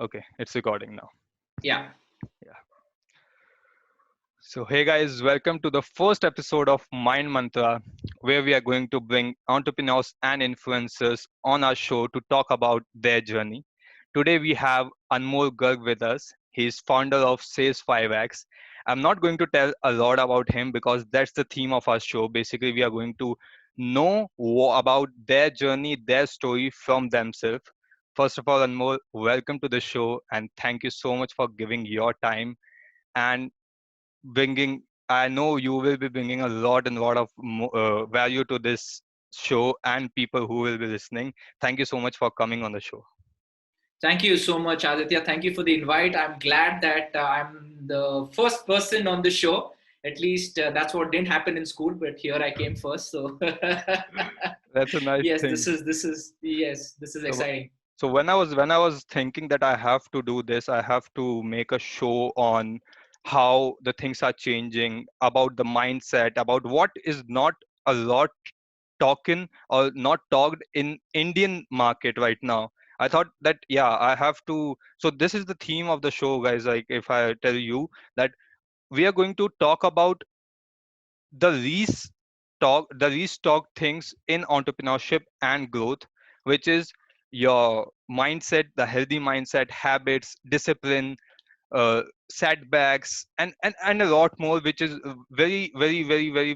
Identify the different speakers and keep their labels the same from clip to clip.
Speaker 1: Okay, it's recording now.
Speaker 2: Yeah.
Speaker 1: Yeah. So, hey guys, welcome to the first episode of Mind Mantra, where we are going to bring entrepreneurs and influencers on our show to talk about their journey. Today, we have Anmol Garg with us. He's founder of Sales 5X. I'm not going to tell a lot about him because that's the theme of our show. Basically, we are going to know about their journey, their story from themselves. First of all, Anmol, welcome to the show and thank you so much for giving your time and bringing. I know you will be bringing a lot of value to this show and people who will be listening. Thank you so much for coming on the show.
Speaker 2: Thank you so much, Aditya. Thank you for the invite. I'm glad that I'm the first person on the show. At least that's what didn't happen in school, but here I came first. So
Speaker 1: That's a nice
Speaker 2: yes,
Speaker 1: thing.
Speaker 2: this is
Speaker 1: So,
Speaker 2: exciting.
Speaker 1: so when I was thinking that I have to do this, I have to make a show on how the things are changing, about the mindset, about what is not a lot talking or not talked in Indian market right now. I thought that yeah, I have to. So this is the theme of the show, guys. Like if I tell you that we are going to talk about the restock things in entrepreneurship and growth, which is your mindset, the healthy mindset, habits, discipline, uh, setbacks, and a lot more, which is very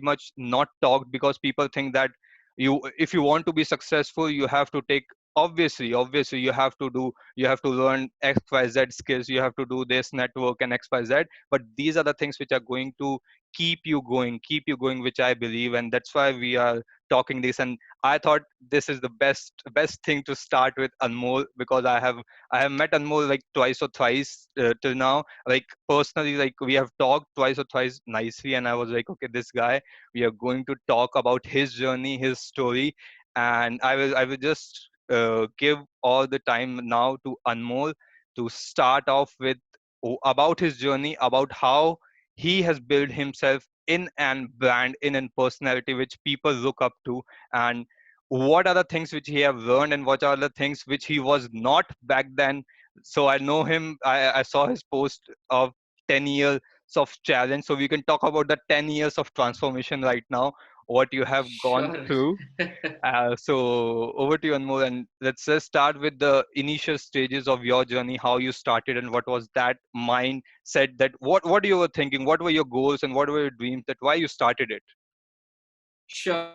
Speaker 1: much not talked because people think that if you want to be successful you have to take, obviously you have to learn xyz skills, you have to do this network and xyz, but these are the things which are going to keep you going, which I believe, and that's why we are talking this. And I thought this is the best thing to start with Anmol, because I have met Anmol like twice or thrice till now. Like personally, like we have talked twice or thrice nicely, and I was like, okay, this guy, we are going to talk about his journey, his story, and I will just give all the time now to Anmol to start off with about his journey, about how he has built himself in and brand, in and personality which people look up to, and what are the things which he have learned and what are the things which he was not back then. So I know him. I saw his post of 10 years of challenge. So we can talk about the 10 years of transformation right now, what you have gone
Speaker 2: Sure.
Speaker 1: through. So over to you, Anmol, and let's just start with the initial stages of your journey, how you started and what was that mindset, that what you were thinking, what were your goals and what were your dreams, that why you started it.
Speaker 2: Sure.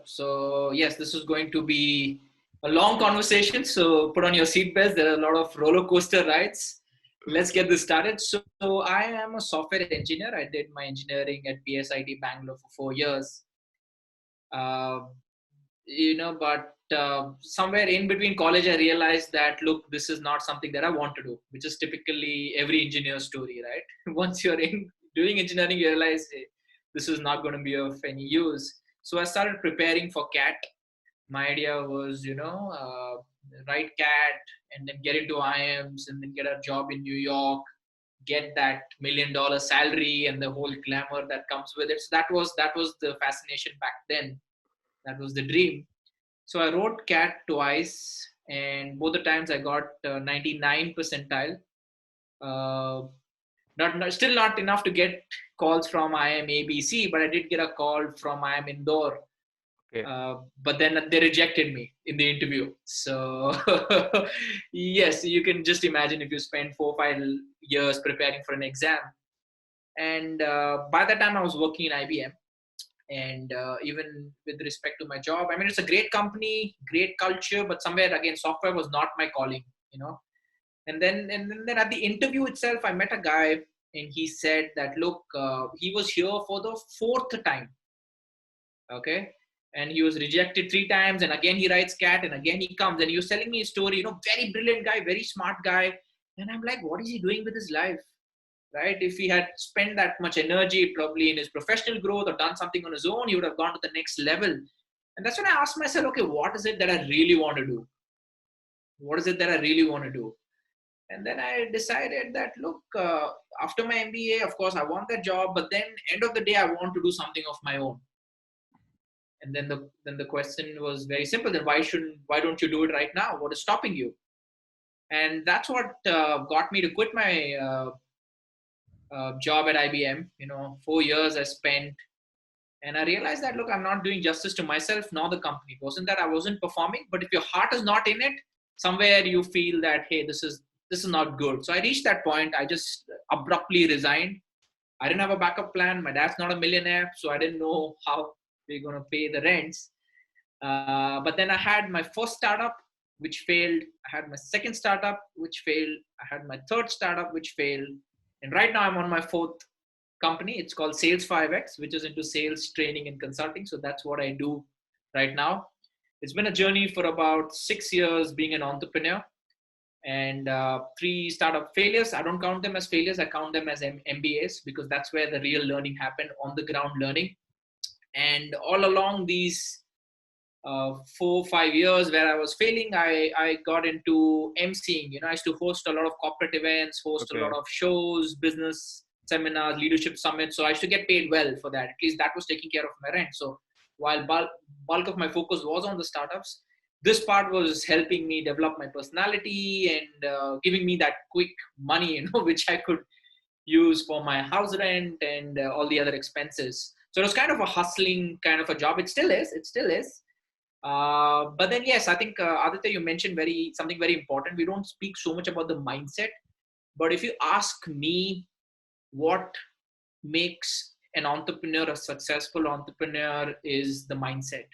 Speaker 2: So yes, this is going to be a long conversation. So put on your seatbelts. There are a lot of roller coaster rides. Let's get this started. So I am a software engineer. I did my engineering at PSIT Bangalore for 4 years. Uh, but somewhere in between college, I realized that look, this is not something that I want to do, which is typically every engineer story, right? Once you're in doing engineering, you realize hey, this is not going to be of any use. So I started preparing for CAT. My idea was, write CAT and then get into IIMs and then get a job in New York, get that $1 million salary and the whole glamour that comes with it. So that was the fascination back then. That was the dream. So I wrote CAT twice, and both the times I got 99 percentile. Uh, still not enough to get calls from IIM ABC, but I did get a call from IIM Indore.
Speaker 1: Okay.
Speaker 2: But then they rejected me in the interview. So yes, you can just imagine if you spend 4 or 5 years preparing for an exam. And by that time, I was working in IBM. And even with respect to my job, I mean, it's a great company, great culture, but somewhere again, software was not my calling, you know. And then at the interview itself, I met a guy, and he said that look, he was here for the fourth time, okay, and he was rejected 3 times, and again he writes CAT, and again he comes, and he was telling me his story, very brilliant guy, very smart guy, and I'm like, what is he doing with his life? Right? If he had spent that much energy probably in his professional growth or done something on his own, he would have gone to the next level. And that's when I asked myself, okay, what is it that I really want to do? What is it that I really want to do? And then I decided that, look, after my MBA, of course, I want that job, but then end of the day, I want to do something of my own. And then the question was very simple. Then why don't you do it right now? What is stopping you? And that's what got me to quit my job at IBM. 4 years I spent, and I realized that, look, I'm not doing justice to myself nor the company. It wasn't that I wasn't performing, but if your heart is not in it, somewhere you feel that, hey, this is not good. So I reached that point. I just abruptly resigned. I didn't have a backup plan. My dad's not a millionaire, so I didn't know how we're going to pay the rents. But then I had my first startup, which failed. I had my second startup, which failed. I had my third startup, which failed. And right now I'm on my fourth company. It's called Sales 5X, which is into sales training and consulting. So that's what I do right now. It's been a journey for about 6 years being an entrepreneur, and three startup failures. I don't count them as failures. I count them as MBAs, because that's where the real learning happened, on the ground learning. And all along these 4 5 years where I was failing, I got into emceeing. I used to host a lot of corporate events, host a lot
Speaker 1: Okay.
Speaker 2: of shows, business seminars, leadership summits. So I used to get paid well for that. At least that was taking care of my rent. So while bulk of my focus was on the startups, this part was helping me develop my personality and giving me that quick money, which I could use for my house rent and all the other expenses. So it was kind of a hustling kind of a job. It still is. It still is. But then, yes, I think Aditya, you mentioned something very important. We don't speak so much about the mindset, but if you ask me, what makes an entrepreneur a successful entrepreneur is the mindset.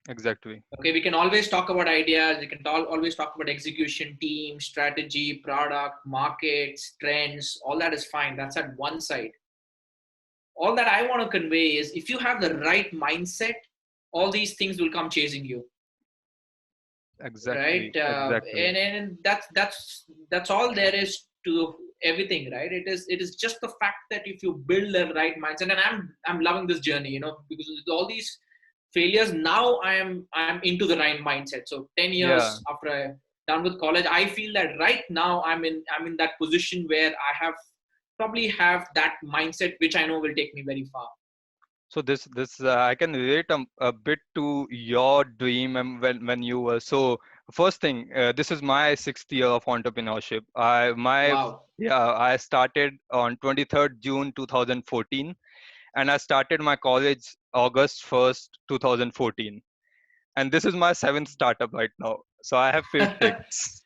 Speaker 1: Exactly.
Speaker 2: Okay, we can always talk about ideas. We can always talk about execution, team, strategy, product, markets, trends. All that is fine. That's at one side. All that I want to convey is, if you have the right mindset, all these things will come chasing you, right?
Speaker 1: Exactly. Exactly.
Speaker 2: And that's all there is to everything, right? It is just the fact that if you build the right mindset, and I'm loving this journey, because with all these failures, now I'm into the right mindset. So 10
Speaker 1: Yeah.
Speaker 2: years after I done with college, I feel that right now I'm in that position where I have probably have that mindset, which I know will take me very far.
Speaker 1: So this I can relate a bit to your dream, and when you were so first thing, this is my sixth year of entrepreneurship.
Speaker 2: Wow.
Speaker 1: I started on 23rd June 2014, and I started my college August 1st 2014, and this is my seventh startup right now. So I have failed six.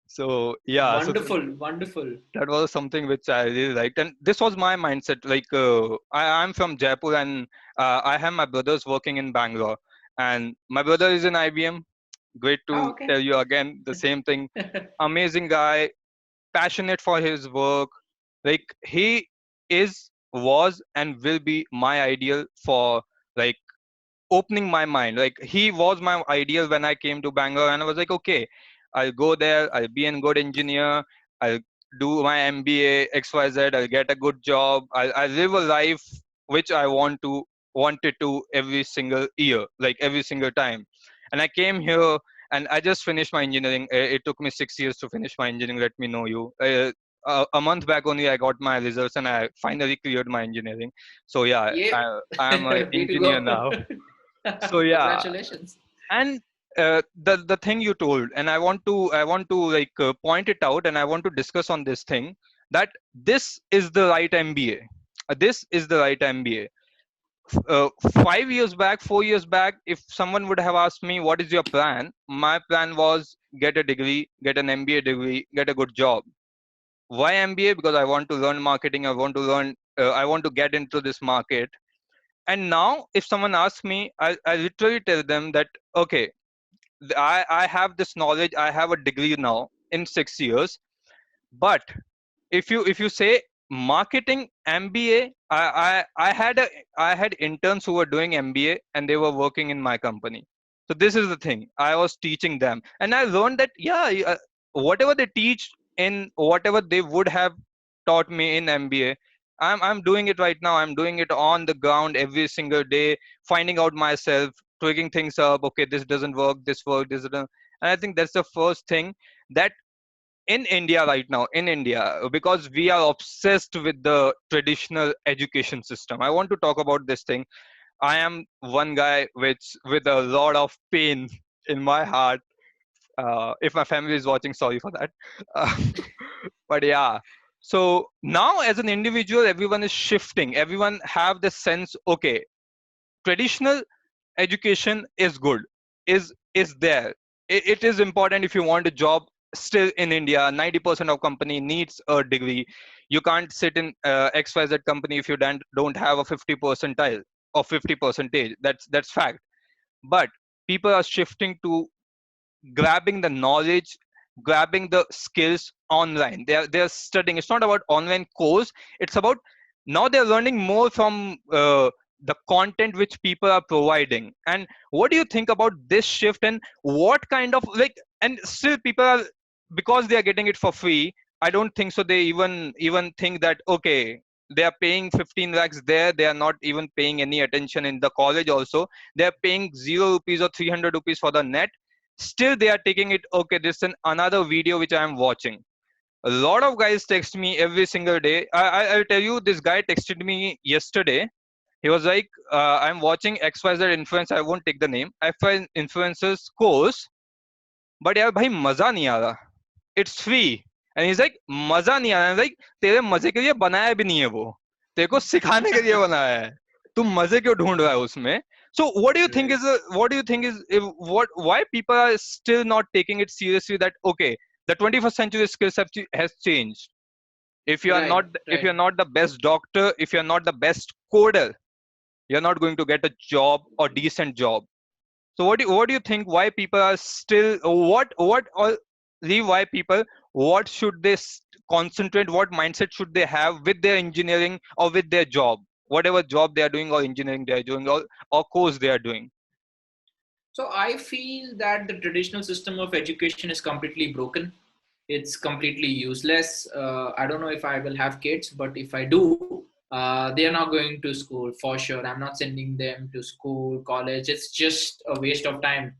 Speaker 1: So yeah,
Speaker 2: Wonderful, wonderful.
Speaker 1: that was something which I really liked, and this was my mindset. Like I'm from Jaipur, and I have my brothers working in Bangalore, and my brother is in IBM. Great
Speaker 2: Oh,
Speaker 1: to
Speaker 2: okay.
Speaker 1: tell you again the same thing. Amazing guy, passionate for his work. Like he was and will be my ideal for like opening my mind. Like he was my ideal when I came to Bangalore, and I was like, okay, I'll go there. I'll be a good engineer. I'll do my MBA XYZ. I'll get a good job. I'll live a life which I wanted to every single year, like every single time. And I came here and I just finished my engineering. It took me 6 years to finish my engineering. Let me know you. A month back only I got my results and I finally cleared my engineering. So yeah,
Speaker 2: Yep.
Speaker 1: I'm an
Speaker 2: Way to
Speaker 1: engineer
Speaker 2: go.
Speaker 1: now. So yeah,
Speaker 2: Congratulations.
Speaker 1: and the thing you told, and I want to like point it out, and I want to discuss on this thing, that this is the right MBA. This is the right MBA. 5 years back, 4 years back, if someone would have asked me what is your plan, my plan was get a degree, get an MBA degree, get a good job. Why MBA? Because I want to learn marketing. I want to get into this market. And now, if someone asks me, I literally tell them that okay, I have this knowledge. I have a degree now in 6 years. But if you say marketing MBA, I had interns who were doing MBA and they were working in my company. So this is the thing. I was teaching them, and I learned that whatever they teach in whatever they would have taught me in MBA, I'm doing it right now. I'm doing it on the ground every single day, finding out myself, tweaking things up. Okay, this doesn't work. This work. This doesn't. And I think that's the first thing that in India right now, in India, because we are obsessed with the traditional education system. I want to talk about this thing. I am one guy which with a lot of pain in my heart. If my family is watching, sorry for that. Uh, but yeah, so now as an individual, everyone is shifting. Everyone have the sense, okay, traditional education is good, is there. It is important if you want a job. Still in India, 90% of company needs a degree. You can't sit in XYZ company if you don't have a 50 percentile or 50 percentage. That's fact. But people are shifting to grabbing the knowledge, grabbing the skills online. They're studying. It's not about online course. It's about now they're learning more from the content which people are providing. And what do you think about this shift? And what kind of like? And still people are, because they are getting it for free. I don't think so. They even think that okay, they are paying 15 lakhs there. They are not even paying any attention in the college. Also, they are paying 0 rupees or 300 rupees for the net. Still they are taking it, okay, this is another video which I am watching. A lot of guys text me every single day. I'll tell you, this guy texted me yesterday. He was like, I'm watching XYZ influence, I won't take the name, XYZ influencers course, but यार भाई मजा नहीं आ रहा. It's free. And he's like, मजा नहीं आ रहा. I'm like, तेरे मजे के लिए बनाया भी नहीं है वो, तेरे को सिखाने के लिए बनाया है. तुम मजे क्यों ढूंढ रहा है उसमें? So what do you think
Speaker 2: Right.
Speaker 1: is what do you think is what why people are still not taking it seriously, that okay, the 21st century skills has changed. If you are
Speaker 2: Right.
Speaker 1: not, if
Speaker 2: Right.
Speaker 1: you're not the best doctor, if you're not the best coder, you're not going to get a job or decent job. So what do you think? Why people are still, what or leave, why people, what should they concentrate? What mindset should they have with their engineering or with their job, whatever job they are doing or engineering they are doing, or course they are doing?
Speaker 2: So I feel that the traditional system of education is completely broken. It's completely useless. I don't know if I will have kids, but if I do, they are not going to school for sure. I'm not sending them to school, college. It's just a waste of time.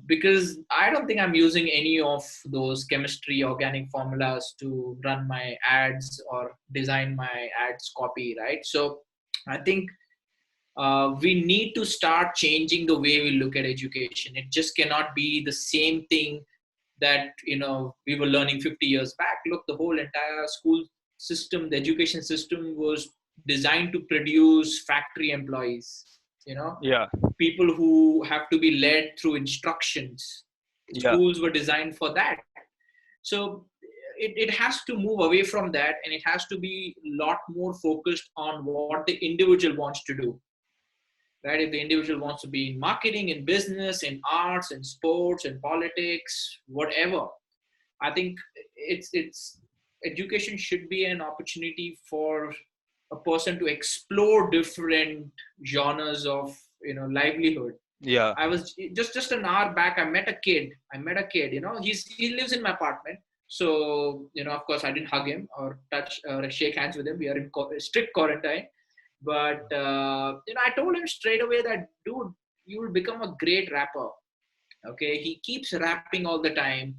Speaker 2: Because I don't think I'm using any of those chemistry organic formulas to run my ads or design my ads copy, right? So I think we need to start changing the way we look at education. It just cannot be the same thing that we were learning 50 years back. Look, the whole entire school system, the education system, was designed to produce factory employees. You know,
Speaker 1: Yeah,
Speaker 2: people who have to be led through instructions.
Speaker 1: yeah,
Speaker 2: Schools were designed for that. So it has to move away from that, and it has to be a lot more focused on what the individual wants to do, right? If the individual wants to be in marketing, in business, in arts, in sports, in politics, whatever, I think it's education should be an opportunity for a person to explore different genres of livelihood.
Speaker 1: yeah,
Speaker 2: I was just an hour back. I met a kid. He lives in my apartment. So of course, I didn't hug him or touch or shake hands with him. We are in strict quarantine. But I told him straight away that, dude, you will become a great rapper. Okay, he keeps rapping all the time.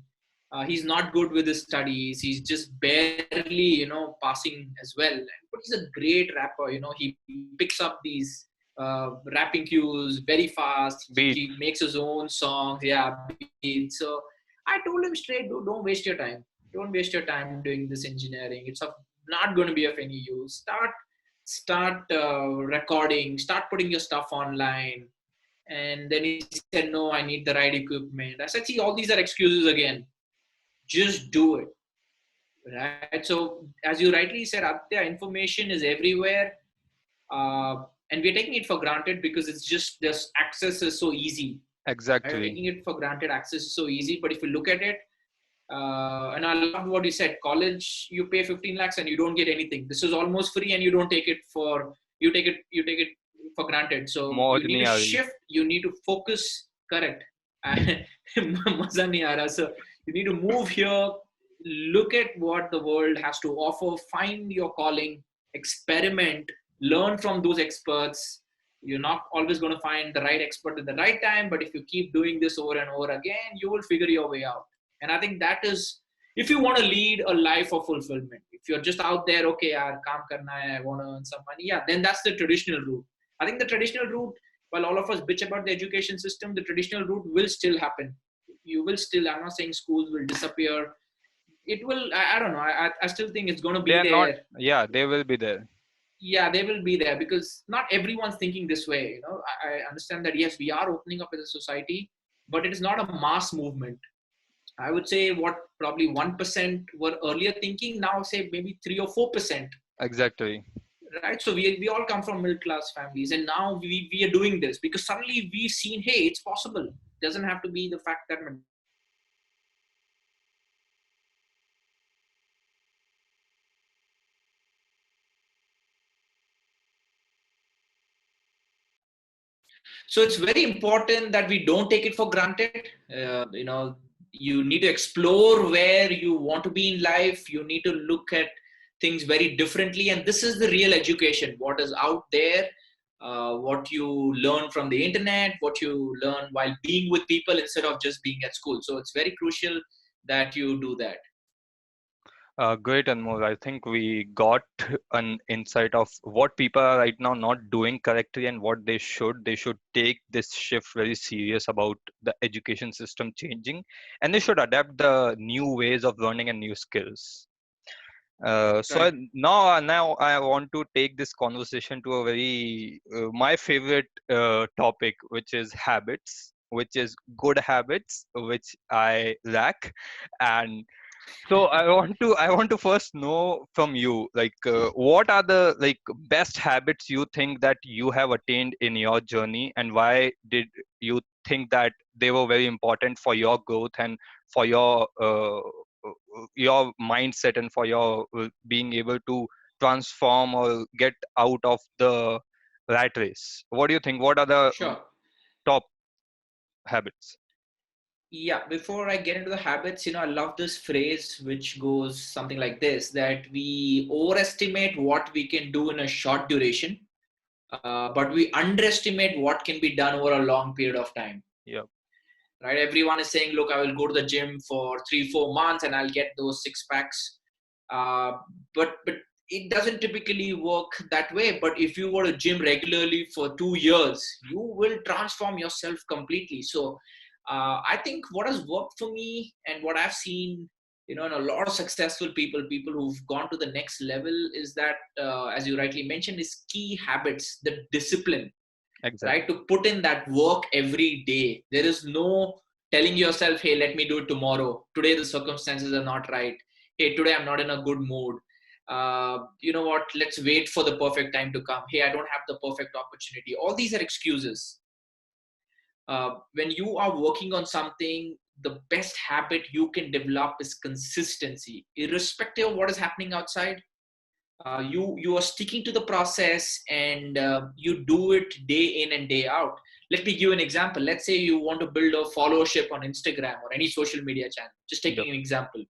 Speaker 2: He's not good with his studies. He's just barely passing as well. But he's a great rapper. He picks up these rapping cues very fast.
Speaker 1: beat,
Speaker 2: He makes his own songs. Yeah, beats. So I told him straight, dude, don't waste your time. Don't waste your time doing this engineering. It's not going to be of any use. Start recording. Start putting your stuff online. And then he said, no, I need the right equipment. I said, see, all these are excuses again. Just do it. Right. So, as you rightly said, Aditya, information is everywhere. And we're taking it for granted because it's just this access is so easy. Right? We're
Speaker 1: exactly.
Speaker 2: taking it for granted. Access is so easy. But if you look at it, and I loved what you said, college, you pay 15 lakhs and you don't get anything. This is almost free and you don't take it for, you take it for granted. So
Speaker 1: मौज
Speaker 2: you need
Speaker 1: नहीं
Speaker 2: to
Speaker 1: आ रही.
Speaker 2: shift, you need to focus, correct. Maza nahi aa raha. So you need to move here, look at what the world has to offer, find your calling, experiment, learn from those experts. You're not always going to find the right expert at the right time, but if you keep doing this over and over again, you will figure your way out. And I think that is, if you want to lead a life of fulfillment, if you're just out there, okay, yaar, kaam karna hai, I want to earn some money, yeah, then that's the traditional route. I think the traditional route, while all of us bitch about the education system, the traditional route will still happen. you will still, I'm not saying schools will disappear. It will, I don't know. I still think it's going to
Speaker 1: They
Speaker 2: be
Speaker 1: are not.
Speaker 2: there.
Speaker 1: Yeah, they will be there.
Speaker 2: Yeah, they will be there because not everyone's thinking this way. I understand that yes, we are opening up as a society, but it is not a mass movement. I would say what probably 1% were earlier thinking, now say maybe 3 or 4%.
Speaker 1: Exactly.
Speaker 2: Right, so we all come from middle class families, and now we are doing this because suddenly we've seen, hey, it's possible. It doesn't have to be the fact that my dad is rich or my mom is rich. So it's very important that we don't take it for granted. You need to explore where you want to be in life. You need to look at things very differently, and this is the real education. What is out there, what you learn from the internet, what you learn while being with people instead of just being at school. So it's very crucial that you do that.
Speaker 1: Great, Anmol. I think we got an insight of what people are right now not doing correctly and what they should. They should take this shift very serious about the education system changing, and they should adapt the new ways of learning and new skills.
Speaker 2: Right.
Speaker 1: Now I want to take this conversation to a very my favorite topic, which is habits, which is good habits, which I lack, and so I want to first know from you, like, what are the like best habits you think that you have attained in your journey, and why did you think that they were very important for your growth and for your mindset and for your being able to transform or get out of the rat race? What do you think? What are the
Speaker 2: Sure.
Speaker 1: top habits?
Speaker 2: Yeah, before I get into the habits, I love this phrase which goes something like this, that we overestimate what we can do in a short duration, but we underestimate what can be done over a long period of time.
Speaker 1: Yeah,
Speaker 2: Right? Everyone is saying, look, I will go to the gym for 3 4 months and I'll get those six packs. uh, but it doesn't typically work that way. But if you were to gym regularly for 2 years, you will transform yourself completely. So I think what has worked for me and what I've seen, in a lot of successful people who've gone to the next level, is that, as you rightly mentioned, is key habits, the discipline, right?
Speaker 1: exactly.
Speaker 2: To put in that work every day. There is no telling yourself, hey, let me do it tomorrow. Today, the circumstances are not right. Hey, today, I'm not in a good mood. You know what? Let's wait for the perfect time to come. Hey, I don't have the perfect opportunity. All these are excuses. When you are working on something, the best habit you can develop is consistency, irrespective of what is happening outside. You are sticking to the process, and you do it day in and day out. Let me give you an example. Let's say you want to build a followership on Instagram or any social media channel, just
Speaker 1: Yep.
Speaker 2: taking an example,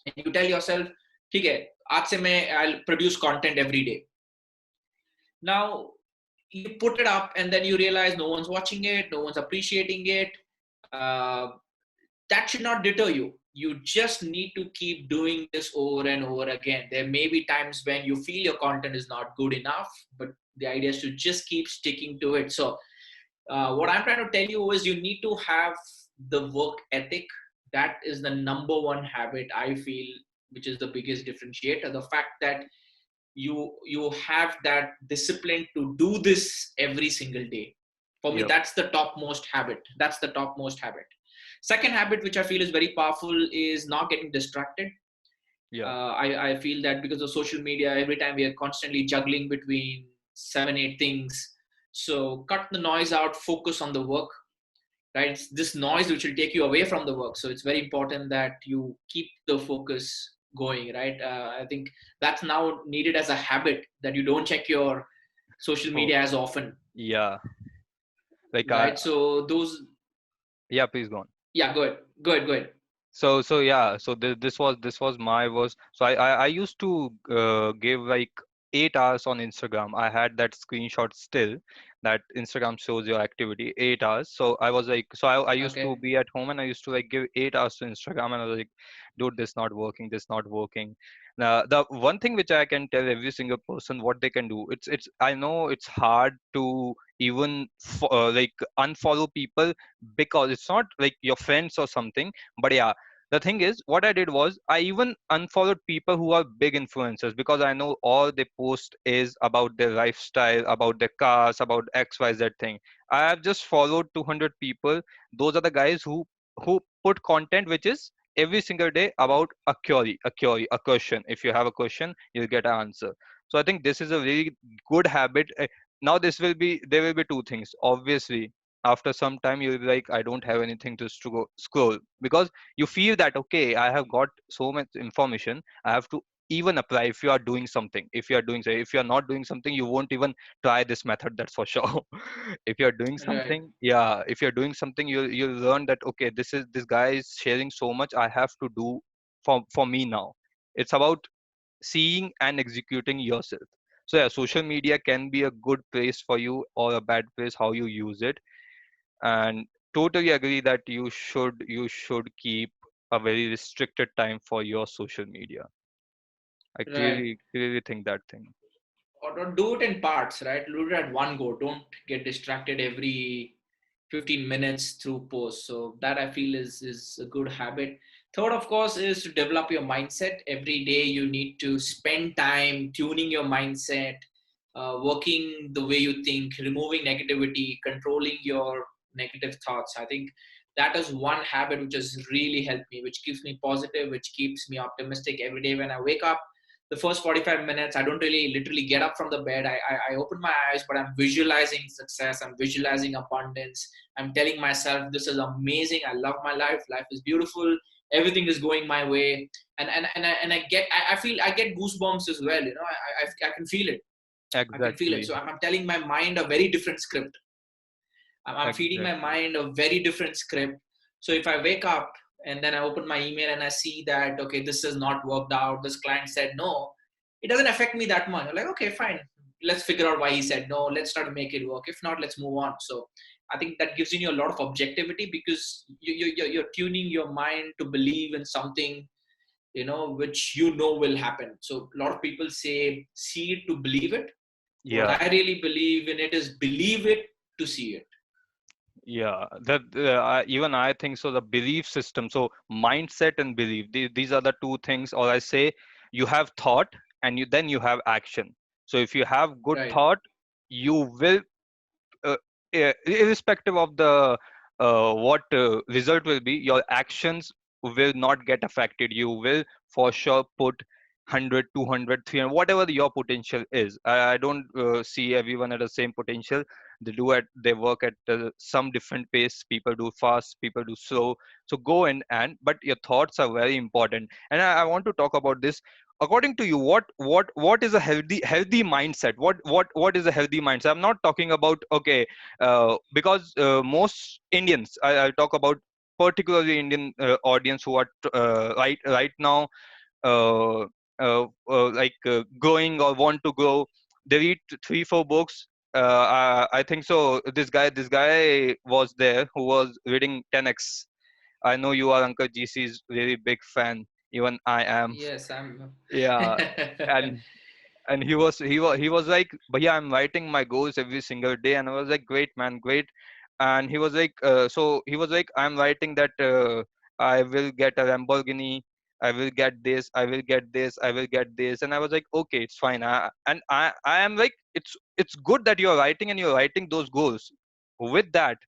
Speaker 2: and you tell yourself, okay, आज से मैं I'll produce content every day. Now you put it up and then you realize no one's watching it, no one's appreciating it. uh, that should not deter you. You just need to keep doing this over and over again. There may be times when you feel your content is not good enough, but the idea is to just keep sticking to it. So, what I'm trying to tell you is you need to have the work ethic. That is the number one habit I feel, which is the biggest differentiator. The fact that you have that discipline to do this every single day. For me,
Speaker 1: Yep.
Speaker 2: that's the topmost habit. That's the topmost habit. Second habit, which I feel is very powerful, is not getting distracted.
Speaker 1: Yeah.
Speaker 2: I feel that because of social media, every time we are constantly juggling between 7 8 things. So cut the noise out, focus on the work. Right, it's this noise which will take you away from the work. So it's very important that you keep the focus going. Right, I think that's now needed as a habit, that you don't check your social
Speaker 1: Oh,
Speaker 2: media as often.
Speaker 1: yeah. Like I,
Speaker 2: Right, so those.
Speaker 1: yeah. Please go on.
Speaker 2: Yeah, go ahead.
Speaker 1: So yeah, so this was my was so I used to give like 8 hours on Instagram. I had that screenshot still, that Instagram shows your activity 8 hours. So I was like, so I used to
Speaker 2: Okay.
Speaker 1: be at home and I used to like give 8 hours to Instagram, and I was like, dude, this not working. Now the one thing which I can tell every single person what they can do, it's I know it's hard to even like unfollow people, because it's not like your friends or something. But yeah, the thing is, what I did was I even unfollowed people who are big influencers, because I know all they post is about their lifestyle, about their cars, about XYZ thing. I have just followed 200 people. Those are the guys who put content which is every single day about a question. If you have a question, you'll get an answer. So I think this is a really good habit. Now this will be, there will be two things. Obviously, after some time you'll be like, I don't have anything to scroll, because you feel that okay, I have got so much information, I have to even apply. If you are doing something, if you are not doing something, you won't even try this method, that's for sure. If you're doing
Speaker 2: Right.
Speaker 1: something, yeah, if you're doing something, you'll learn that okay, this guy is sharing so much, I have to do for me now. It's about seeing and executing yourself. So yeah, social media can be a good place for you or a bad place, how you use it. And totally agree that you should keep a very restricted time for your social media. I
Speaker 2: Right.
Speaker 1: clearly think that thing.
Speaker 2: Or do it in parts, right? Do it at one go. Don't get distracted every 15 minutes through posts. So that I feel is a good habit. Third, of course, is to develop your mindset. Every day you need to spend time tuning your mindset, working the way you think, removing negativity, controlling your negative thoughts. I think that is one habit which has really helped me, which keeps me positive, which keeps me optimistic every day when I wake up. The first 45 minutes, I don't really literally get up from the bed. I open my eyes, but I'm visualizing success, I'm visualizing abundance, I'm telling myself this is amazing, I love my life, life is beautiful, everything is going my way. And I feel I get goosebumps as well, I can feel it. I can feel it.
Speaker 1: Exactly.
Speaker 2: So I'm telling my mind a very different script. I'm feeding my
Speaker 1: Exactly.
Speaker 2: mind a very different script. So if I wake up and then I open my email and I see that, okay, this has not worked out, this client said no, it doesn't affect me that much. I'm like, okay, fine. Let's figure out why he said no. Let's try to make it work. If not, let's move on. So I think that gives you a lot of objectivity, because you're tuning your mind to believe in something, which will happen. So a lot of people say, see it to believe it. What
Speaker 1: Yeah.
Speaker 2: I really believe in it is believe it to see it.
Speaker 1: Yeah, that even I think so. The belief system, so mindset and belief, these are the two things. Or I say, you have thought, and then you have action. So if you have good
Speaker 2: Right.
Speaker 1: thought, you will, irrespective of the what result will be, your actions will not get affected. You will for sure put 100, 200, 300, whatever your potential is. I don't see everyone at the same potential. They work at some different pace. People do fast, people do slow. So go in, but your thoughts are very important. And I want to talk about this. According to you, what is a healthy mindset? What is a healthy mindset? I'm not talking about, okay, because most Indians, I'll talk about particularly Indian audience who are right now, uh, growing or want to grow. They read three four books. I think so. This guy was there who was reading 10x. I know you are Uncle GC's really big fan. Even I am.
Speaker 2: Yes, I'm.
Speaker 1: Yeah, and he was like, but yeah, I'm writing my goals every single day. And I was like, great man, great. And he was like, so he was like, I'm writing that I will get a Lamborghini, I will get this, I will get this, I will get this. And I was like, okay, it's fine. I am like, it's good that you're writing, and you're writing those goals. With that,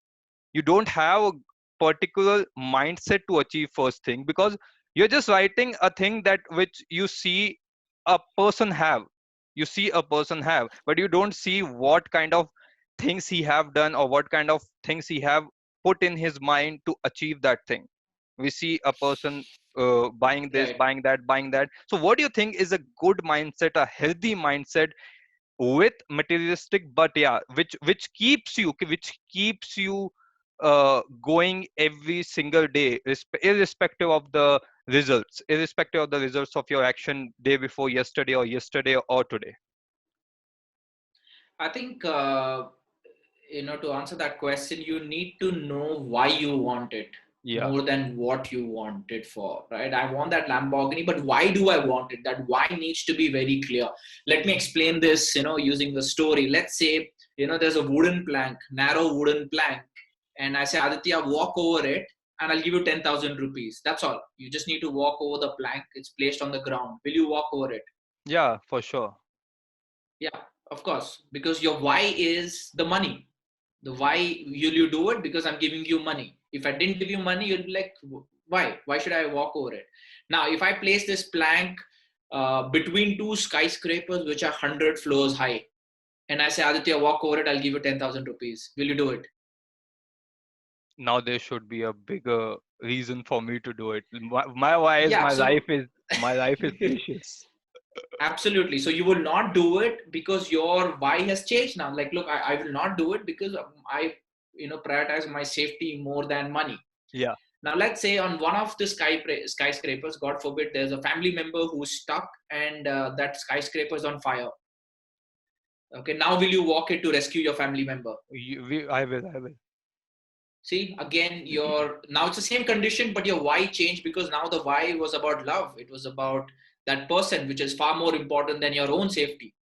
Speaker 1: you don't have a particular mindset to achieve first thing, because you're just writing a thing that which a person have you see a person have, but you don't see what kind of things he have done, or what kind of things he have put in his mind to achieve that thing. We see a person buying this,
Speaker 2: Right.
Speaker 1: buying that. So what do you think is a good mindset, a healthy mindset with materialistic, but yeah, which keeps you going every single day, irrespective of the results of your action day before yesterday or today.
Speaker 2: I think, to answer that question, you need to know why you want it
Speaker 1: Yeah.
Speaker 2: more than what you want it for, right? I want that Lamborghini, but why do I want it? That why needs to be very clear. Let me explain this, using the story. Let's say There's a wooden plank, narrow wooden plank, and I say, Aditya, walk over it, and I'll give you 10,000 rupees. That's all. You just need to walk over the plank. It's placed on the ground. Will you walk over it?
Speaker 1: Yeah, for sure.
Speaker 2: Yeah, of course, because your why is the money. The why will you do it? Because I'm giving you money. If I didn't give you money, you'll be like, why? Why should I walk over it? Now, if I place this plank between two skyscrapers which are 100 floors high, and I say, Aditya, walk over it, I'll give you 10,000 rupees. Will you do it?
Speaker 1: Now there should be a bigger reason for me to do it. My why is
Speaker 2: Yeah, so
Speaker 1: my life is precious.
Speaker 2: absolutely. So you will not do it because your why has changed now. Like, look, I will not do it because I, prioritize my safety more than money.
Speaker 1: Yeah.
Speaker 2: Now, let's say on one of the skyscrapers, God forbid, there's a family member who's stuck and that skyscraper is on fire. Okay, now will you walk it to rescue your family member?
Speaker 1: I will.
Speaker 2: See, again, your now it's the same condition, but your why changed because now the why was about love. It was about that person, which is far more important than your own safety.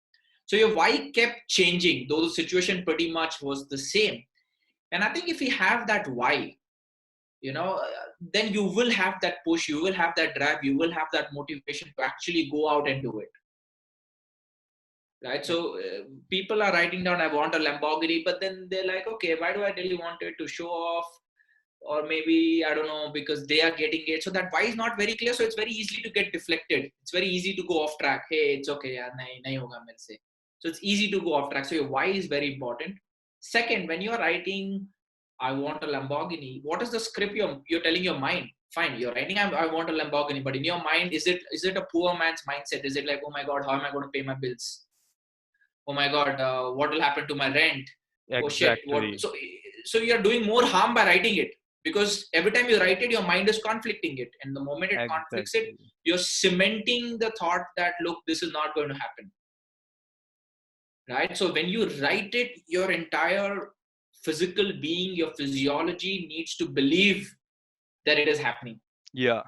Speaker 2: So your why kept changing, though the situation pretty much was the same. And I think if we have that why, then you will have that push, you will have that drive, you will have that motivation to actually go out and do it. Right.
Speaker 1: Ex-
Speaker 2: So people are writing down, I want a Lamborghini, but then they're like, okay, why do I really want it to show off? Or maybe, I don't know, because they are getting it. So that why is not very clear. So it's very easy to get deflected. It's very easy to go off track. Hey, it's okay. Yeah, nahi hoga mere se. So it's easy to go off track. So your why is very important. Second, when you're writing, I want a Lamborghini, what is the script you're telling your mind? Fine, you're writing, I want a Lamborghini, but in your mind, is it a poor man's mindset? Is it like, oh my God, how am I going to pay my bills? Oh my God, what will happen to my rent? Oh shit, what?
Speaker 1: Exactly.
Speaker 2: So you're doing more harm by writing it, because every time you write it, your mind is conflicting it, and the moment it conflicts it,
Speaker 1: Exactly.
Speaker 2: you're cementing the thought that, look, this is not going to happen. Right. So when you write it, your entire physical being, your physiology needs to believe that it is happening.
Speaker 1: Yeah.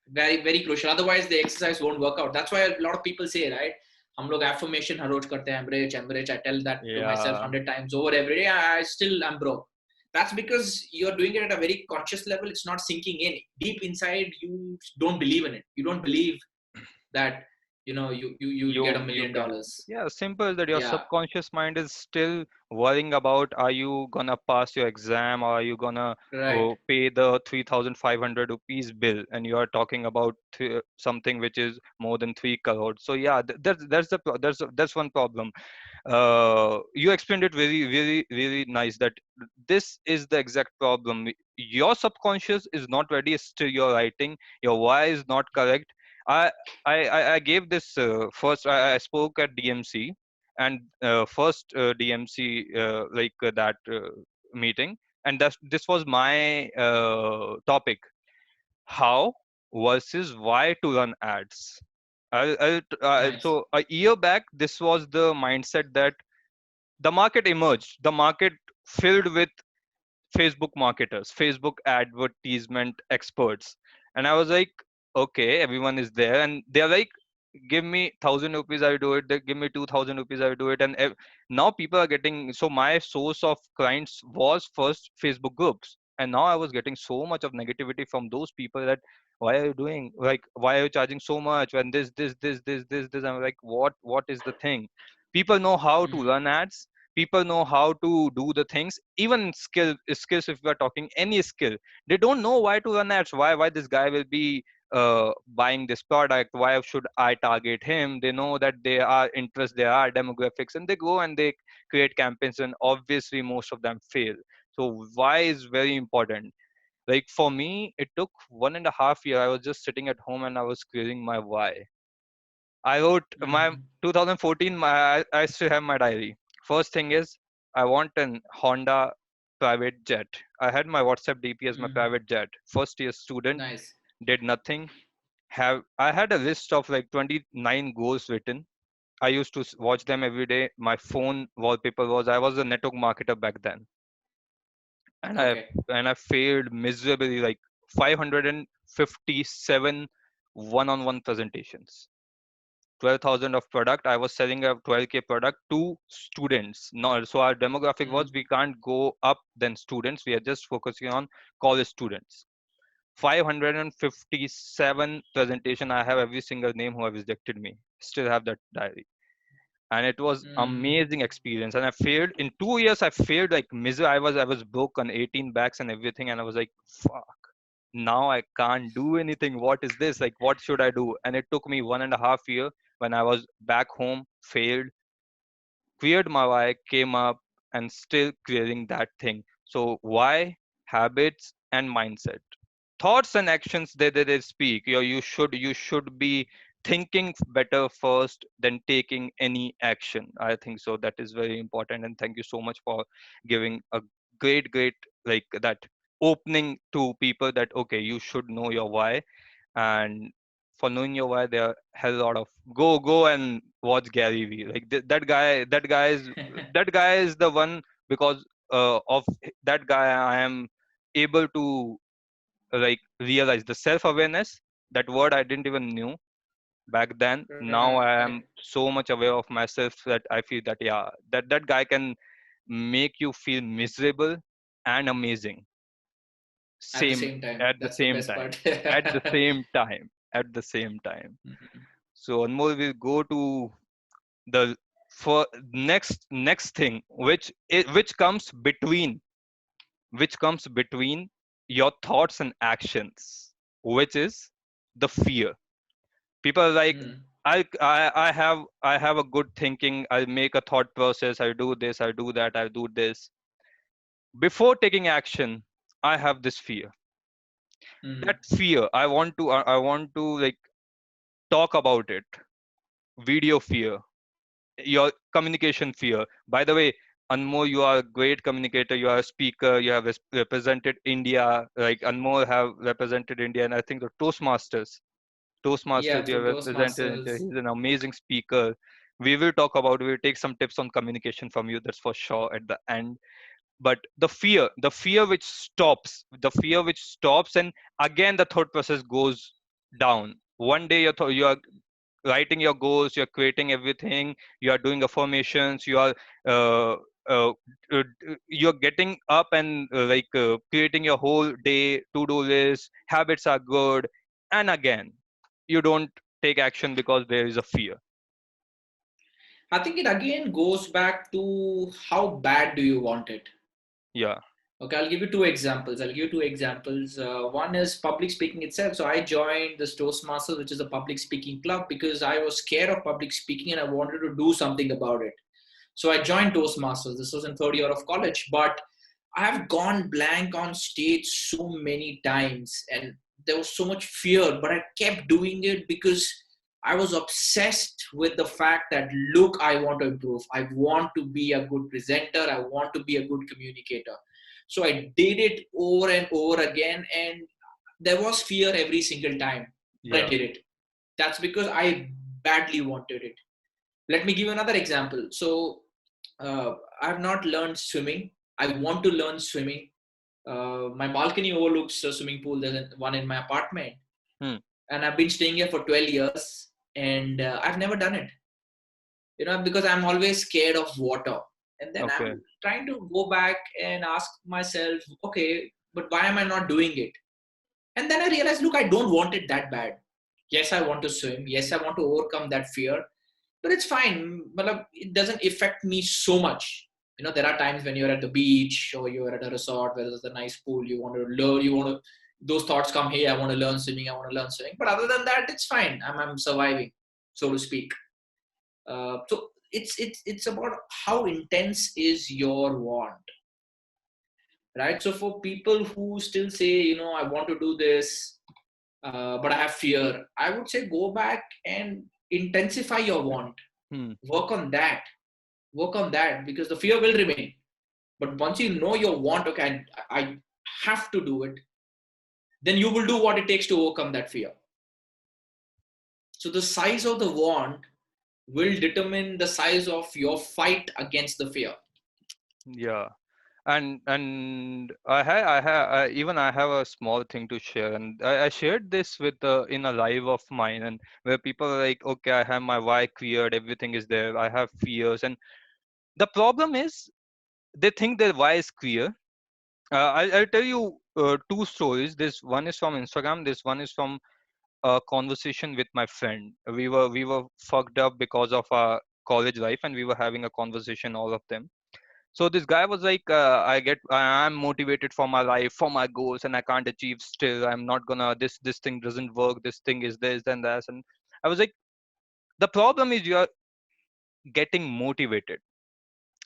Speaker 2: Very, very crucial. Otherwise, the exercise won't work out. That's why a lot of people say, right? हम लोग affirmation हर रोज करते हैं, I'm rich. I tell that to myself
Speaker 1: Yeah.
Speaker 2: 100 times over every day. I'm broke. That's because you're doing it at a very conscious level. It's not sinking in. Deep inside, you don't believe in it. You don't believe that, you'll get a
Speaker 1: You
Speaker 2: million
Speaker 1: can.
Speaker 2: dollars.
Speaker 1: Yeah, simple that your
Speaker 2: Yeah.
Speaker 1: subconscious mind is still worrying about, are you gonna pass your exam, or are you gonna
Speaker 2: Right.
Speaker 1: pay the 3,500 rupees bill, and you are talking about something which is more than 3 crore. So yeah, that's one problem. You explained it very, very, really nice, that this is the exact problem. Your subconscious is not ready, still you're writing. Your why is not correct. I i i I gave this first, I spoke at DMC, and first DMC, that meeting, and this was my topic: how versus why to run ads.
Speaker 2: Nice.
Speaker 1: So a year back, this was the mindset that the market emerged, the market filled with Facebook marketers, Facebook advertisement experts. And I was like, okay, everyone is there. And they're like, give me 1,000 rupees, I do it. They give me 2,000 rupees, I do it. And now people are getting, so my source of clients was first Facebook groups. And now I was getting so much of negativity from those people that, why are you doing, like, why are you charging so much when this? I'm like, what is the thing? People know how to
Speaker 2: Mm.
Speaker 1: run ads, people know how to do the things, even skills, if we are talking any skill, they don't know why to run ads, why this guy will be buying this product, why should I target him. They know that there are interests, there are demographics, and they go and they create campaigns, and obviously most of them fail. So why is very important. Like for me, it took 1.5 year. I was just sitting at home and I was creating my why. I wrote my
Speaker 2: Mm.
Speaker 1: 2014. I still have my diary. First thing is, I want an Honda private jet. I had my WhatsApp DP as my
Speaker 2: Mm.
Speaker 1: private jet. First year student,
Speaker 2: Nice.
Speaker 1: did nothing. Have I had a list of like 29 goals written. I used to watch them every day. My phone wallpaper was, I was a network marketer back then, and I
Speaker 2: Okay.
Speaker 1: and I failed miserably, like 557 one-on-one presentations. 12,000 of product. I was selling a 12K product to students. No, so our demographic was,
Speaker 2: Mm.
Speaker 1: we can't go up than students. We are just focusing on college students. 557 presentation. I have every single name who have rejected me. Still have that diary. And it was
Speaker 2: Mm.
Speaker 1: amazing experience. And I failed in 2 years. I failed like miserable. I was broken, 18 backs and everything. And I was like, fuck. Now I can't do anything. What is this? Like, what should I do? And it took me 1.5 year when I was back home, failed, cleared my why, came up, and still clearing that thing. So why, habits, and mindset, thoughts and actions, they speak. You should be thinking better first than taking any action. I think so that is very important. And thank you so much for giving a great like that opening to people that okay, you should know your why. And for knowing your why, there are hell lot of, go and watch Gary Vee. Like that guy is the one. Because of that guy I am able to like realize the self awareness. That word I didn't even knew back then. Now I
Speaker 2: Right.
Speaker 1: am so much aware of myself that I feel that yeah, that guy can make you feel miserable and amazing,
Speaker 2: At the
Speaker 1: same,
Speaker 2: same time,
Speaker 1: at the
Speaker 2: that's the
Speaker 1: same
Speaker 2: best
Speaker 1: time,
Speaker 2: part.
Speaker 1: at the same time, at the same time.
Speaker 2: Mhm.
Speaker 1: So Anmol will go to the for next thing, which comes between, your thoughts and actions, which is the fear. People are like,
Speaker 2: Mm.
Speaker 1: I have a good thinking, I'll make a thought process, I'll do this, I'll do that, I'll do this. Before taking action, I have this fear. That
Speaker 2: Mm.
Speaker 1: fear, I want to like talk about it. Video fear, your communication fear. By the way, Anmol, you are a great communicator. You are a speaker. You have represented India. Like Anmol have represented India, and I think the Toastmasters,
Speaker 2: Yeah,
Speaker 1: you have
Speaker 2: through
Speaker 1: represented India.
Speaker 2: Toastmasters.
Speaker 1: He's an amazing speaker. We will take some tips on communication from you. That's for sure at the end. But the fear which stops, and again the thought process goes down. One day you are writing your goals, you're creating everything, you are doing affirmations, uh, uh, you're getting up and creating your whole day to-do list, habits are good, and again you don't take action because there is a fear.
Speaker 2: I think it again goes back to how bad do you want it?
Speaker 1: Yeah.
Speaker 2: Okay, I'll give you two examples. One is public speaking itself. So I joined this Toastmasters, which is a public speaking club, because I was scared of public speaking and I wanted to do something about it. So I joined Toastmasters. This was in third year of college, but I've gone blank on stage so many times, and there was so much fear, but I kept doing it because I was obsessed with the fact that, look, I want to improve. I want to be a good presenter. I want to be a good communicator. So I did it over and over again, and there was fear every single time, but I
Speaker 1: Yeah.
Speaker 2: did it. That's because I badly wanted it. Let me give you another example. So I have not learned swimming. I want to learn swimming. My balcony overlooks a swimming pool. There's one in my apartment,
Speaker 1: Hmm.
Speaker 2: and I've been staying here for 12 years, and I've never done it. Because I'm always scared of water. And then
Speaker 1: Okay.
Speaker 2: I'm trying to go back and ask myself, okay, but why am I not doing it? And then I realized, look, I don't want it that bad. Yes, I want to swim. Yes, I want to overcome that fear, but it's fine. But it doesn't affect me so much. There are times when you're at the beach or you're at a resort where there's a nice pool. You want to learn. Those thoughts come. Hey, I want to learn swimming. I want to learn swimming. But other than that, it's fine. I'm surviving, so to speak. So it's about how intense is your want, right? So for people who still say, I want to do this, but I have fear, I would say go back and intensify your want.
Speaker 1: Hmm.
Speaker 2: Work on that. Work on that, because the fear will remain. But once you know your want, okay, I have to do it, then you will do what it takes to overcome that fear. So the size of the want will determine the size of your fight against the fear.
Speaker 1: Yeah. And I have a small thing to share, and I shared this with in a live of mine, and where people are like, okay, I have my why cleared, everything is there, I have fears, and the problem is they think their why is clear. I'll tell you two stories. This one is from Instagram. This one is from a conversation with my friend. We were fucked up because of our college life, and we were having a conversation, all of them. So this guy was like, I'm motivated for my life, for my goals, and I can't achieve still. I'm not gonna. This thing doesn't work. This thing is this and that. And I was like, the problem is you are getting motivated.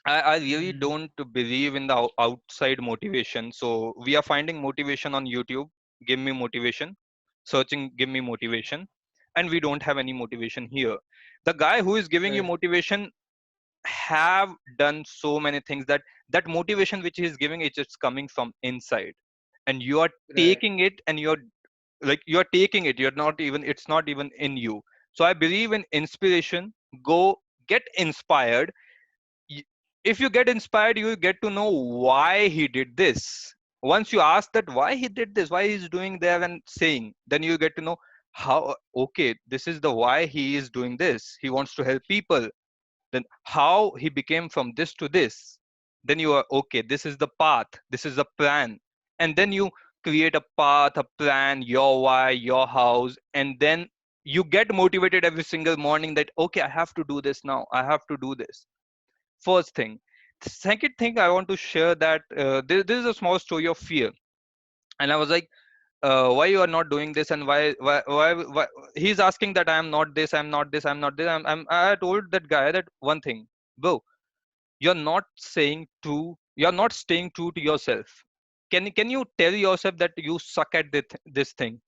Speaker 1: I really
Speaker 2: Mm,
Speaker 1: don't believe in the outside motivation. So we are finding motivation on YouTube. Give me motivation. Searching, give me motivation. And we don't have any motivation here. The guy who is giving you
Speaker 2: right,
Speaker 1: motivation have done so many things that that motivation which he is giving is just coming from inside. And you are
Speaker 2: right,
Speaker 1: taking it, and you're like, you are taking it. You're not even, it's not even in you. So I believe in inspiration. Go get inspired. y- if you get inspired, you get to know why he did this. Once you ask that why he did this, why he's doing there and saying, then you get to know how, okay, this is the why he is doing this. He wants to help people. Then how he became from this to this. Then you are okay, this is the path, this is the plan. And then you create a path, a plan, your why, your house, and then you get motivated every single morning that okay, I have to do this now, I have to do this. First thing. The second thing I want to share that this is a small story of fear. And I was like, why you are not doing this, and why he's asking that I am not this, I'm not this, I'm not this. I told that guy that one thing, bro, you're not saying true, you're not staying true to yourself. Can you tell yourself that you suck at this thing?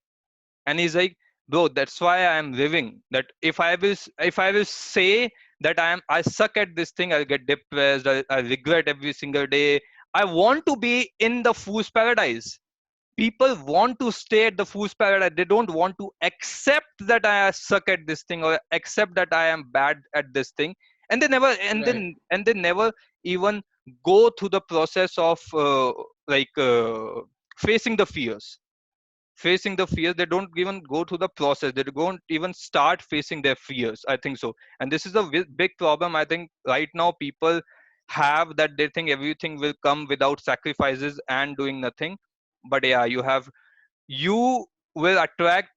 Speaker 1: And he's like, bro, that's why I am living. That if I will say that I suck at this thing, I'll get depressed, I regret every single day. I want to be in the fool's paradise. People want to stay at the fool's paradise. They don't want to accept that I suck at this thing, or accept that I am bad at this thing. And they never,
Speaker 2: right,
Speaker 1: and they never even go through the process of facing the fears. Facing the fears, they don't even go through the process, they don't even start facing their fears, I think so. And this is a big problem, I think, right now. People have that they think everything will come without sacrifices and doing nothing. But yeah, you will attract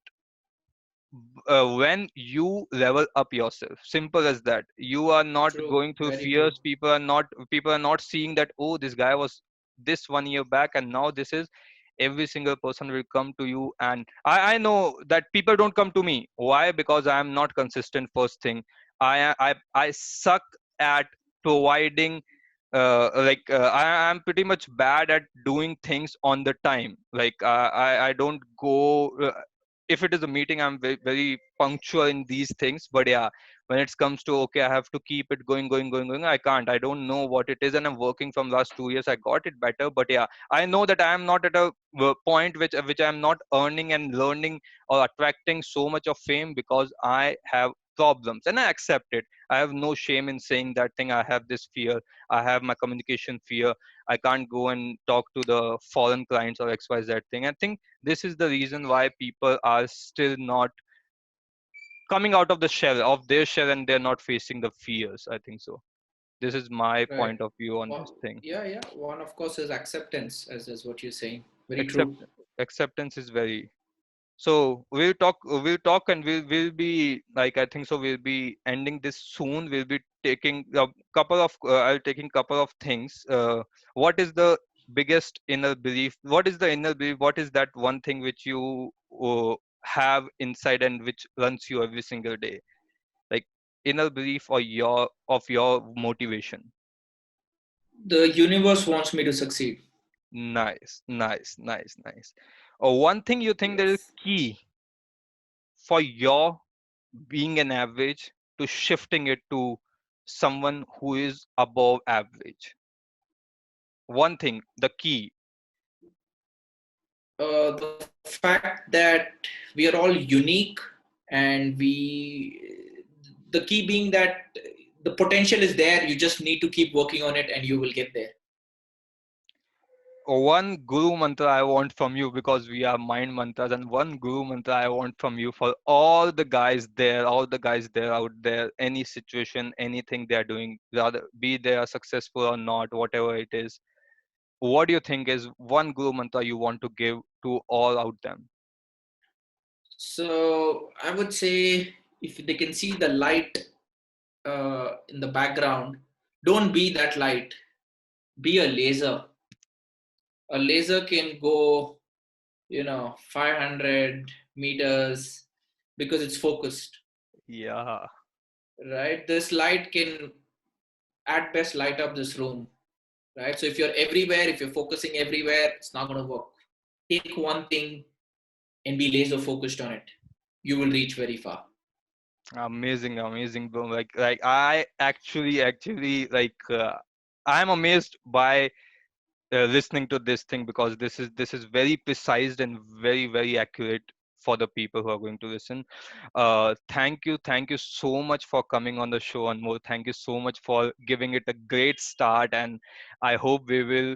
Speaker 1: when you level up yourself. Simple as that. You are not
Speaker 2: true,
Speaker 1: going through
Speaker 2: very true.
Speaker 1: fears. People are not seeing that, oh, this guy was this 1 year back and now this is. Every single person will come to you, and I know that people don't come to me. Why? Because I am not consistent. First thing, I suck at providing I'm pretty much bad at doing things on the time. Like I don't go if it is a meeting, I'm very, very punctual in these things. But yeah, when it comes to okay, I have to keep it going, I can't. I don't know what it is, and I'm working from last 2 years. I got it better, but yeah, I know that I am not at a point which I'm not earning and learning or attracting so much of fame because I have problems, and I accept it. I have no shame in saying that thing. I have this fear. I have my communication fear. I can't go and talk to the foreign clients or XYZ thing. I think this is the reason why people are still not coming out of the shell of their shell, and they're not facing the fears, I think so. This is my
Speaker 2: Right.
Speaker 1: point of view on this
Speaker 2: Well,
Speaker 1: thing.
Speaker 2: yeah, yeah. One, of course, is acceptance, as what you're saying. Very
Speaker 1: Accept
Speaker 2: true.
Speaker 1: Acceptance is very. So we'll talk and we'll be like, I think so, we'll be ending this soon. We'll be taking a couple of I'll taking couple of things. What is the biggest inner belief? What is the inner belief? What is that one thing which you have inside and which runs you every single day? Like inner belief or your motivation.
Speaker 2: The universe wants me to succeed.
Speaker 1: Nice, nice, nice, nice. One thing you think that is
Speaker 2: Yes.
Speaker 1: key for your being an average to shifting it to someone who is above average. One thing, the key.
Speaker 2: The fact that we are all unique, and the key being that the potential is there. You just need to keep working on it, and you will get there.
Speaker 1: one guru mantra I want from you, because we are mind mantras, and one guru mantra I want from you for all the guys there out there, any situation, anything they are doing, rather be they are successful or not, whatever it is. What do you think is one guru mantra you want to give to all out them?
Speaker 2: So I would say if they can see the light in the background, don't be that light. Be a laser. A laser can go, 500 meters because it's focused,
Speaker 1: Yeah,
Speaker 2: right? This light can at best light up this room, right? So if you're everywhere, if you're focusing everywhere, it's not going to work. Take one thing and be laser focused on it. You will reach very far.
Speaker 1: amazing, amazing, bro. Like I actually I'm amazed by listening to this thing, because this is very precise and very accurate for the people who are going to listen. Thank you so much for coming on the show, and more, thank you so much for giving it a great start, and I hope we will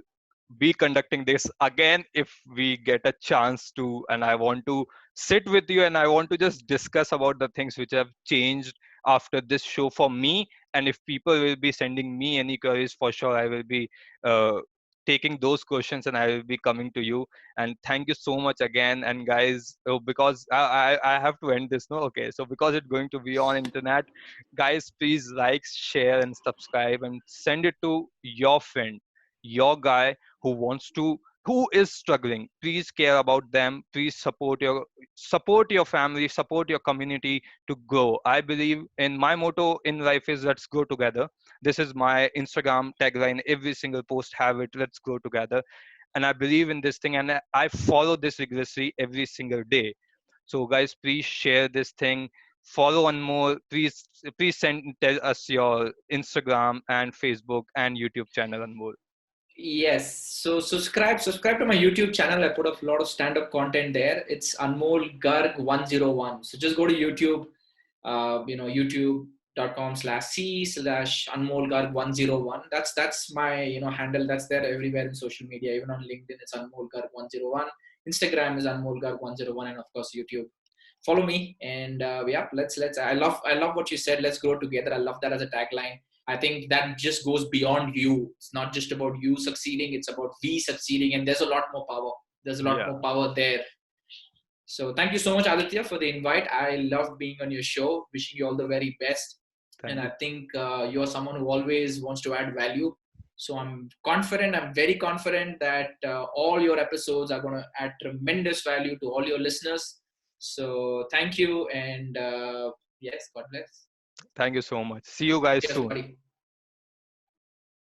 Speaker 1: be conducting this again if we get a chance to, and I want to sit with you and I want to just discuss about the things which have changed after this show for me. And if people will be sending me any queries, for sure I will be uh, taking those questions and I will be coming to you. And thank you so much again. And guys, because I have to end this, no? Okay, so because it's going to be on internet, guys, please like, share, and subscribe, and send it to your friend, your guy who is struggling. Please care about them. Please support your family, support your community to grow. I believe in my motto in life is let's grow together. This is my Instagram tagline. Every single post have it, let's grow together. And I believe in this thing, and I follow this rigorously every single day. So guys, please share this thing. Follow Anmol. Please tell us your Instagram and Facebook and YouTube channel, Anmol.
Speaker 2: Yes. So subscribe to my YouTube channel. I put up a lot of stand-up content there. It's Anmol Garg 101. So just go to YouTube, youtube.com/c/ Anmol Garg 101. That's my handle. That's there everywhere in social media. Even on LinkedIn, it's Anmol Garg 101. Instagram is Anmol Garg 101, and of course YouTube. Follow me, and yeah, let's. I love what you said. Let's grow together. I love that as a tagline. I think that just goes beyond you. It's not just about you succeeding, it's about we succeeding. And there's a lot more power. There's a lot
Speaker 1: Yeah,
Speaker 2: more power there. So thank you so much, Aditya, for the invite. I love being on your show. Wishing you all the very best. And
Speaker 1: thank you.
Speaker 2: I think you're someone who always wants to add value. So I'm confident, I'm very confident that all your episodes are going to add tremendous value to all your listeners. So thank you. And yes, God bless.
Speaker 1: Thank you so much. See you guys
Speaker 2: Cheers,
Speaker 1: soon.
Speaker 2: buddy.